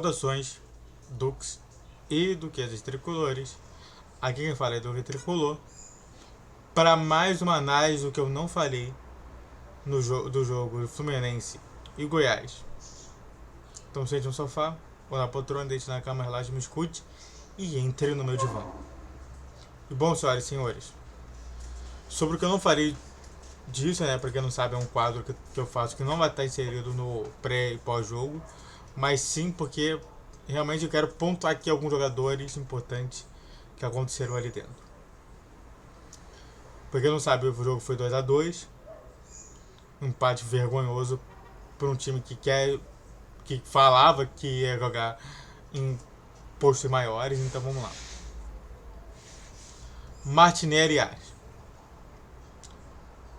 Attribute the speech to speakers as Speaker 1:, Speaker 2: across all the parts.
Speaker 1: Saudações, Dux e Duquesas Tricolores. Aqui quem fala é Duque Tricolor. Para mais uma análise do que eu não falei do jogo Fluminense e Goiás. Então sente no sofá, ou na poltrona, deite na cama, relaxe, me escute e entre no meu divã. E bom, senhoras e senhores, sobre o que eu não falei disso, né, pra quem não sabe, é um quadro que eu faço que não vai estar inserido no pré e pós-jogo, mas sim porque realmente eu quero pontuar aqui alguns jogadores importantes que aconteceram ali dentro. Pra quem não sabe, o jogo foi 2-2, um empate vergonhoso para um time que falava que ia jogar em postos maiores, então vamos lá. Martinelli e Ares.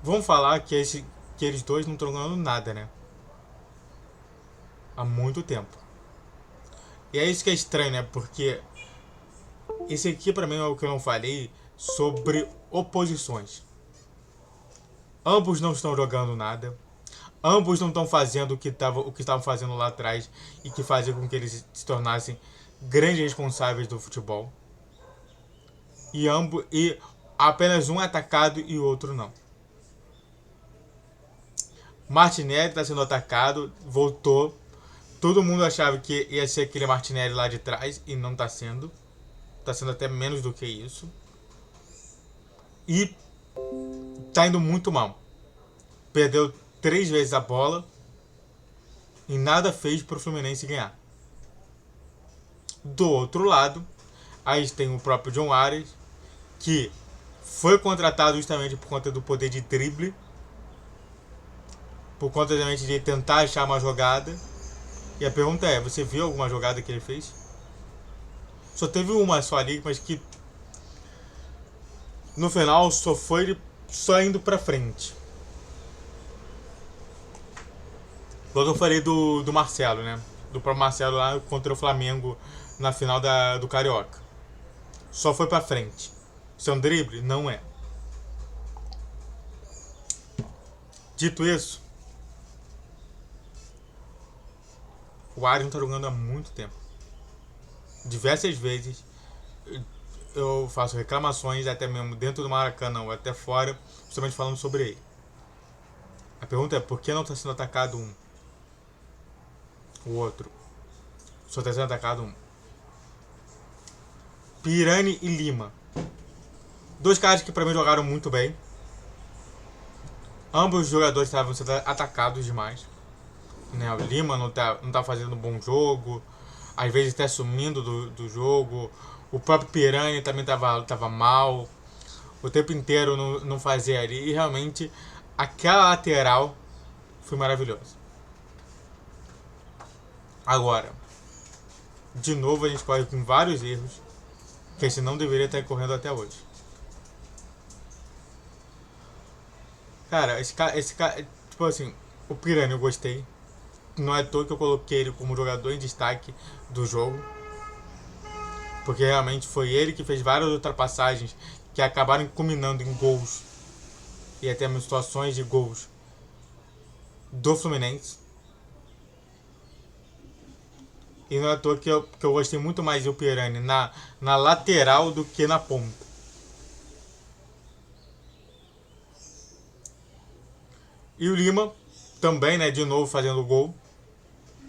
Speaker 1: Vamos falar que eles dois não estão ganhando nada, né? Há muito tempo. E é isso que é estranho, né? Porque esse aqui pra mim é o que eu não falei sobre oposições. Ambos não estão jogando nada. Ambos não estão fazendo o que estavam fazendo lá atrás e que fazia com que eles se tornassem grandes responsáveis do futebol. E apenas um é atacado e o outro não. Martinelli está sendo atacado, voltou. Todo mundo achava que ia ser aquele Martinelli lá de trás e não está sendo. Está sendo até menos do que isso. E está indo muito mal. Perdeu 3 vezes a bola e nada fez para o Fluminense ganhar. Do outro lado, aí tem o próprio John Arias, que foi contratado justamente por conta do poder de drible, por conta realmente de tentar achar uma jogada. E a pergunta é, você viu alguma jogada que ele fez? Só teve uma só ali, mas que no final só indo pra frente. Igual eu falei do Marcelo, né? Do próprio Marcelo lá contra o Flamengo na final do Carioca. Só foi pra frente. Isso é um drible? Não é. Dito isso, o Arias não tá jogando há muito tempo. Diversas vezes eu faço reclamações, até mesmo dentro do Maracanã ou até fora, justamente falando sobre ele. A pergunta é, por que não está sendo atacado um? O outro. Só está sendo atacado um. Pirani e Lima. Dois caras que pra mim jogaram muito bem. Ambos os jogadores estavam sendo atacados demais. Né? O Lima não tá fazendo um bom jogo. Às vezes até sumindo do jogo. O próprio Pirani também tava mal. O tempo inteiro não fazia ali. E realmente aquela lateral foi maravilhosa. Agora, de novo a gente corre com vários erros que a gente não deveria estar correndo até hoje. Cara, esse cara, tipo assim, o Pirani eu gostei. Não é à toa que eu coloquei ele como jogador em destaque do jogo. Porque realmente foi ele que fez várias ultrapassagens que acabaram culminando em gols. E até em situações de gols do Fluminense. E não é à toa que eu gostei muito mais do Pirani na lateral do que na ponta. E o Lima também, né, de novo fazendo gol,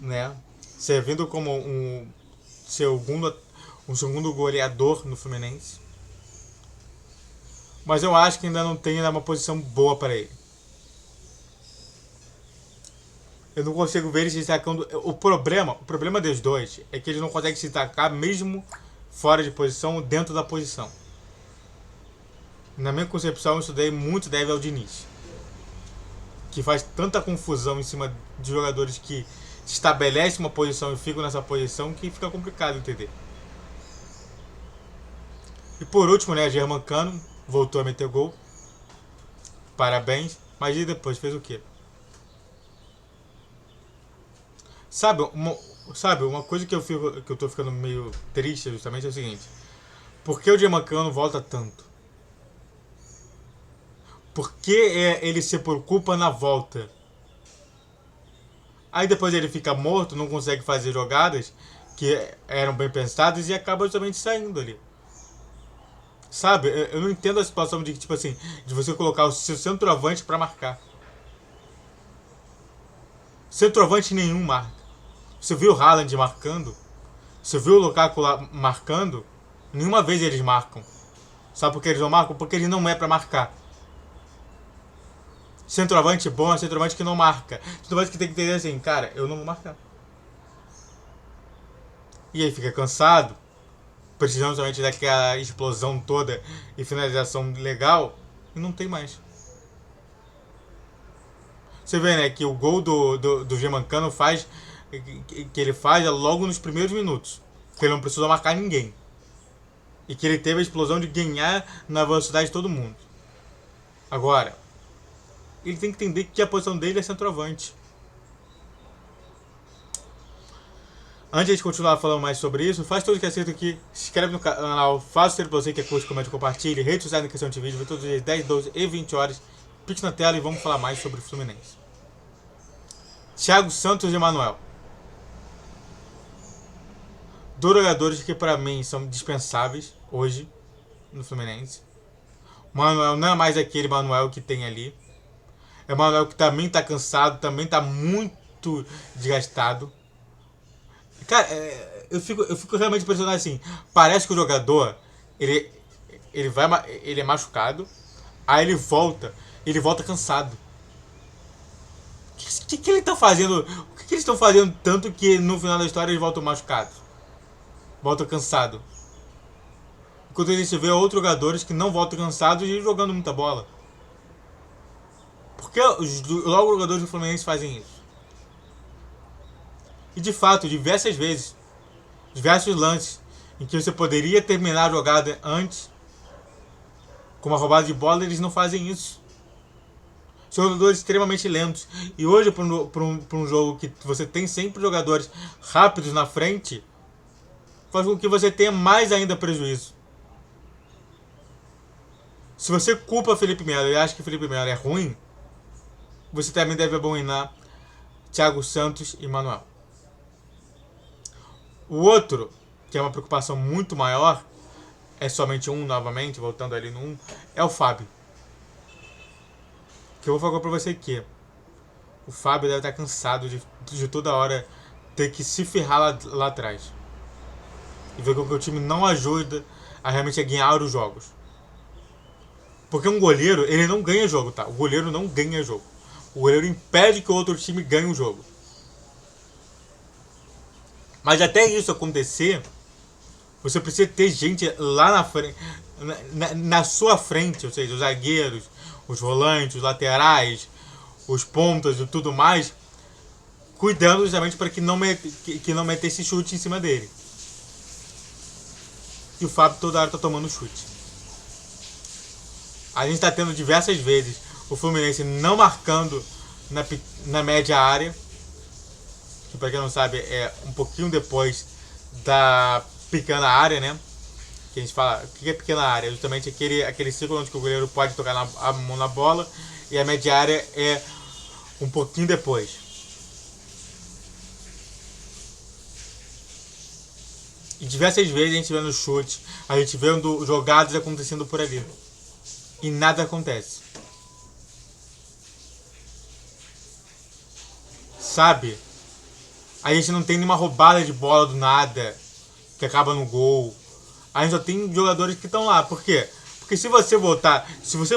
Speaker 1: né, servindo como um segundo goleador no Fluminense. Mas eu acho que ainda não tem uma posição boa para ele. Eu não consigo ver eles se destacando. O problema dos dois é que eles não conseguem se destacar mesmo fora de posição ou dentro da posição. Na minha concepção, isso daí muito deve ao Diniz, que faz tanta confusão em cima de jogadores que estabelecem uma posição e ficam nessa posição que fica complicado entender. E por último, né, Germancano voltou a meter gol. Parabéns. Mas e depois fez o quê? Sabe uma coisa que eu tô ficando meio triste justamente é o seguinte. Por que o Germancano volta tanto? Por que ele se preocupa na volta? Aí depois ele fica morto, não consegue fazer jogadas que eram bem pensados e acabam justamente saindo ali. Sabe? Eu não entendo a situação de, tipo assim, de você colocar o seu centroavante pra marcar. Centroavante nenhum marca. Você viu o Haaland marcando? Você viu o Lukaku lá marcando? Nenhuma vez eles marcam. Sabe por que eles não marcam? Porque ele não é pra marcar. Centroavante bom é centroavante que não marca. Centroavante que tem que entender assim, cara, eu não vou marcar. E aí fica cansado, precisando somente daquela explosão toda e finalização legal, e não tem mais. Você vê, né, que o gol do Germancano faz, que ele faz logo nos primeiros minutos. Que ele não precisou marcar ninguém. E que ele teve a explosão de ganhar na velocidade de todo mundo. Agora, ele tem que entender que a posição dele é centroavante. Antes de continuar falando mais sobre isso, faz tudo que é certo aqui, se inscreve no canal, faça o ser você que é curte, comente, compartilhe, rede social na questão de vídeo, todos os dias 10, 12 e 20 horas. Pix na tela e vamos falar mais sobre o Fluminense. Thiago Santos e Manuel. Dois jogadores que para mim são dispensáveis hoje no Fluminense. O Manuel não é mais aquele Manuel que tem ali. É o Manuel que também tá cansado, também tá muito desgastado. Cara, eu fico realmente impressionado assim. Parece que o jogador, ele, ele é machucado, aí ele volta cansado. O que ele tá fazendo? O que eles estão fazendo tanto que no final da história eles voltam machucados? Voltam cansados. Enquanto a gente vê outros jogadores que não voltam cansados e jogando muita bola. Por que logo os jogadores do Fluminense fazem isso? E de fato, diversas vezes, diversos lances em que você poderia terminar a jogada antes, com uma roubada de bola, eles não fazem isso. São jogadores extremamente lentos. E hoje, para um jogo que você tem sempre jogadores rápidos na frente, faz com que você tenha mais ainda prejuízo. Se você culpa Felipe Melo e acha que Felipe Melo é ruim, você também deve abominar Thiago Santos e Manuel. O outro, que é uma preocupação muito maior, é somente um novamente, voltando ali no 1, é o Fábio. Que eu vou falar pra você que o Fábio deve estar cansado de toda hora ter que se ferrar lá atrás. E ver que o time não ajuda a realmente ganhar os jogos. Porque um goleiro, ele não ganha jogo, tá? O goleiro não ganha jogo. O goleiro impede que o outro time ganhe um jogo. Mas até isso acontecer, você precisa ter gente lá na frente, na sua frente, ou seja, os zagueiros, os volantes, os laterais, os pontas e tudo mais, cuidando justamente para que não metesse chute em cima dele. E o Fábio toda hora tá tomando chute. A gente está tendo diversas vezes o Fluminense não marcando na média área, que para quem não sabe é um pouquinho depois da pequena área, né? Que a gente fala, o que é pequena área? Justamente aquele círculo onde o goleiro pode tocar a mão na bola, e a média área é um pouquinho depois. E diversas vezes a gente vendo chute, a gente vendo jogadas acontecendo por ali. E nada acontece. Sabe? A gente não tem nenhuma roubada de bola do nada que acaba no gol. A gente só tem jogadores que estão lá. Por quê? Porque se você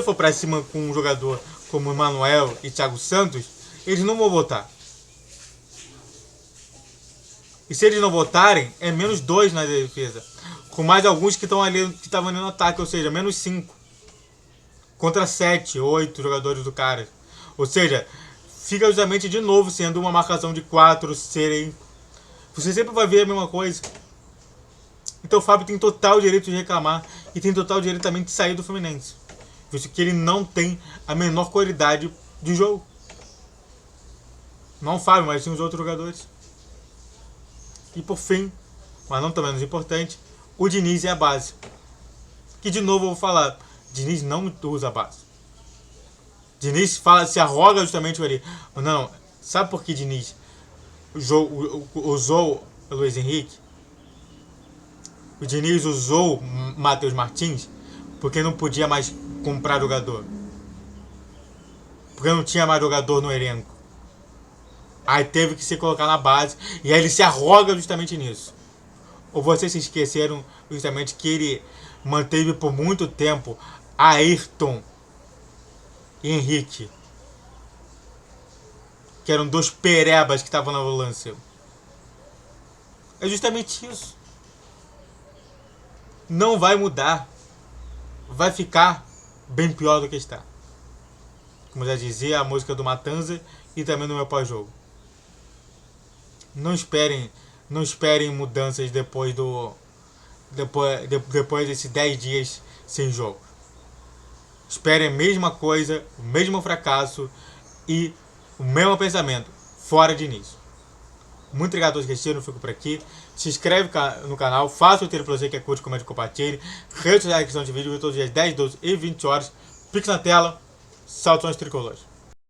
Speaker 1: for pra cima com um jogador como Manuel e Thiago Santos, eles não vão votar. E se eles não votarem, é -2 na defesa. Com mais alguns que estão ali, que estavam ali no ataque, ou seja, -5. Contra 7, 8 jogadores do cara. Ou seja, fica justamente de novo sendo uma marcação de 4 serem. Você sempre vai ver a mesma coisa. Então o Fábio tem total direito de reclamar e tem total direito também de sair do Fluminense, visto que ele não tem a menor qualidade de jogo. Não o Fábio, mas sim os outros jogadores. E por fim, mas não tão menos importante, o Diniz é a base. Que de novo eu vou falar, Diniz não usa a base. Diniz se arroga justamente ali. Não, sabe por que Diniz usou o Luiz Henrique? O Diniz usou Matheus Martins porque não podia mais comprar jogador. Porque não tinha mais jogador no elenco. Aí teve que se colocar na base. E aí ele se arroga justamente nisso. Ou vocês se esqueceram justamente que ele manteve por muito tempo Ayrton e Henrique, que eram dois perebas que estavam na volância. É justamente isso. Não vai mudar. Vai ficar bem pior do que está. Como já dizia a música do Matanza e também no meu pós-jogo. Não esperem mudanças depois desses 10 dias sem jogo. Esperem a mesma coisa, o mesmo fracasso e o mesmo pensamento, fora de início. Muito obrigado a todos que assistiram, fico por aqui. Se inscreve no canal, faça o tiro pra você que é curte, comente e compartilhe. Redes sociais, questão de vídeo, todos os dias 10, 12 e 20 horas. Pix na tela, saltões tricolores.